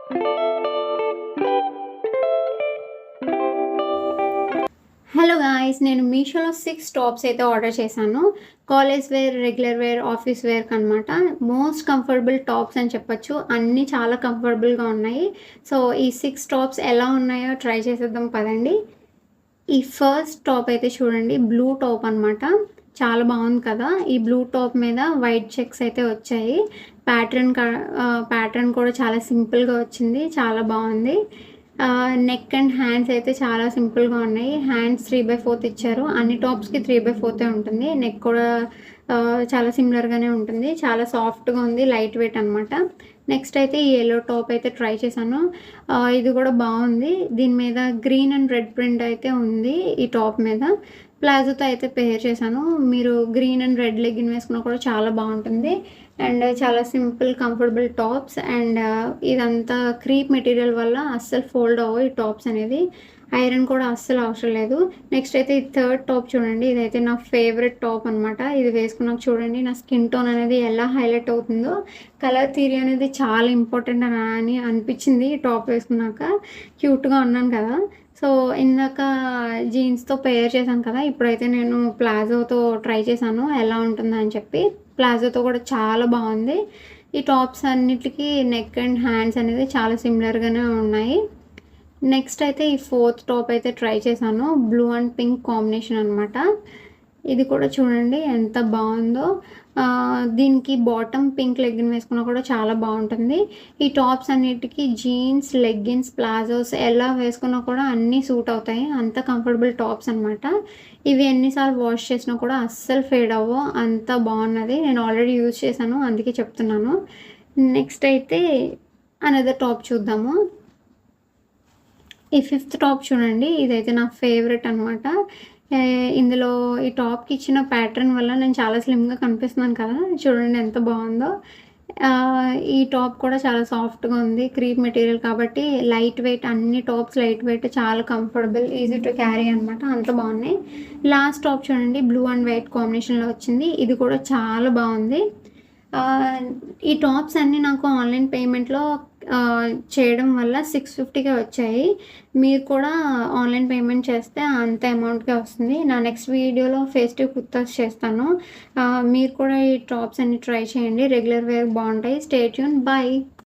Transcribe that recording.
Hello guys, నేను మీషోలో 6 tops అయితే ఆర్డర్ చేశాను. College wear, regular wear, office వేర్‌కి అనమాట. మోస్ట్ కంఫర్టబుల్ టాప్స్ అని చెప్పొచ్చు. అన్నీ చాలా కంఫర్టబుల్‌గా ఉన్నాయి. సో, ఈ 6 టాప్స్ ఎలా ఉన్నాయో ట్రై చేసేద్దాం పదండి. ఈ ఫస్ట్ టాప్ అయితే చూడండి, బ్లూ టాప్ అనమాట. చాలా బాగుంది కదా! ఈ బ్లూ టాప్ మీద వైట్ చెక్స్ అయితే వచ్చాయి. ప్యాటర్న్ కూడా చాలా సింపుల్‌గా వచ్చింది. చాలా బాగుంది. నెక్ అండ్ హ్యాండ్స్ అయితే చాలా సింపుల్‌గా ఉన్నాయి. హ్యాండ్స్ 3/4 ఇచ్చారు. అన్ని టాప్స్‌కి 3/4 ఉంటుంది. నెక్ కూడా చాలా సిమిలర్‌గానే ఉంటుంది. చాలా సాఫ్ట్‌గా ఉంది. లైట్ వెయిట్ అనమాట. నెక్స్ట్ అయితే ఈ యెల్లో టాప్ అయితే ట్రై చేశాను. ఇది కూడా బాగుంది. దీని మీద గ్రీన్ అండ్ రెడ్ ప్రింట్ అయితే ఉంది ఈ టాప్ మీద. ప్లాజోతో అయితే పేర్ చేశాను. మీరు గ్రీన్ అండ్ రెడ్ లెగ్గిన్ వేసుకున్నా కూడా చాలా బాగుంటుంది. అండ్ చాలా సింపుల్ కంఫర్టబుల్ టాప్స్. అండ్ ఇదంతా క్రీప్ మెటీరియల్ వల్ల అస్సలు ఫోల్డ్ అవ్వవు ఈ టాప్స్ అనేది. ఐరన్ కూడా అస్సలు అవసరం లేదు. నెక్స్ట్ అయితే ఈ థర్డ్ టాప్ చూడండి. ఇదైతే నా ఫేవరెట్ టాప్ అనమాట. ఇది వేసుకున్నాక చూడండి నా స్కిన్ టోన్ అనేది ఎలా హైలైట్ అవుతుందో. కలర్ థియరీ అనేది చాలా ఇంపార్టెంట్ అని అనిపించింది ఈ టాప్ వేసుకున్నాక. క్యూట్గా ఉన్నాను కదా! సో, ఇందాక జీన్స్‌తో పేర్ చేశాను కదా! ఇప్పుడైతే నేను ప్లాజోతో ట్రై చేశాను ఎలా ఉంటుందా అని చెప్పి. ప్లాజోతో కూడా చాలా బాగుంది. ఈ టాప్స్ అన్నిటికి నెక్ అండ్ హ్యాండ్స్ అనేది చాలా సిమిలర్‌గానే ఉన్నాయి. నెక్స్ట్ అయితే ఈ ఫోర్త్ టాప్ అయితే ట్రై చేశాను. బ్లూ అండ్ పింక్ కాంబినేషన్ అనమాట. ఇది కూడా చూడండి ఎంత బాగుందో. దీనికి బాటమ్ పింక్ లెగ్గిన్ వేసుకున్నా కూడా చాలా బాగుంటుంది. ఈ టాప్స్ అన్నిటికీ జీన్స్, లెగ్గిన్స్, ప్లాజోస్ ఎలా వేసుకున్నా కూడా అన్నీ సూట్ అవుతాయి. అంత కంఫర్టబుల్ టాప్స్ అనమాట. ఇవి ఎన్నిసార్లు వాష్ చేసినా కూడా అస్సలు ఫేడ్ అవ్వవు. అంత బాగున్నది. నేను ఆల్రెడీ యూజ్ చేశాను అందుకే చెప్తున్నాను. నెక్స్ట్ అయితే అనదర్ టాప్ చూద్దాము. ఈ ఫిఫ్త్ టాప్ చూడండి. ఇదైతే నా ఫేవరెట్ అనమాట. ఇందులో ఈ టాప్‌కి ఇచ్చిన ప్యాటర్న్ వల్ల నేను చాలా స్లిమ్‌గా కనిపిస్తున్నాను కదా! చూడండి ఎంత బాగుందో. ఈ టాప్ కూడా చాలా సాఫ్ట్‌గా ఉంది. క్రీప్ మెటీరియల్ కాబట్టి లైట్ వెయిట్. అన్ని టాప్స్ లైట్ వెయిట్, చాలా కంఫర్టబుల్, ఈజీ టు క్యారీ అనమాట. అంత బాగున్నాయి. లాస్ట్ టాప్ చూడండి, బ్లూ అండ్ వైట్ కాంబినేషన్‌లో వచ్చింది. ఇది కూడా చాలా బాగుంది. ఈ టాప్స్ అన్నీ నాకు ఆన్‌లైన్ పేమెంట్‌లో చేయడం వల్ల 650కే వచ్చాయి. మీరు కూడా ఆన్‌లైన్ పేమెంట్ చేస్తే అంత అమౌంట్‌కే వస్తుంది. నా నెక్స్ట్ వీడియోలో ఫెస్టివ్ కుర్తాస్ చేస్తాను. మీరు కూడా ఈ టాప్స్ అన్ని ట్రై చేయండి. రెగ్యులర్ వేర్ బాగుంటాయి. Stay tune. బై.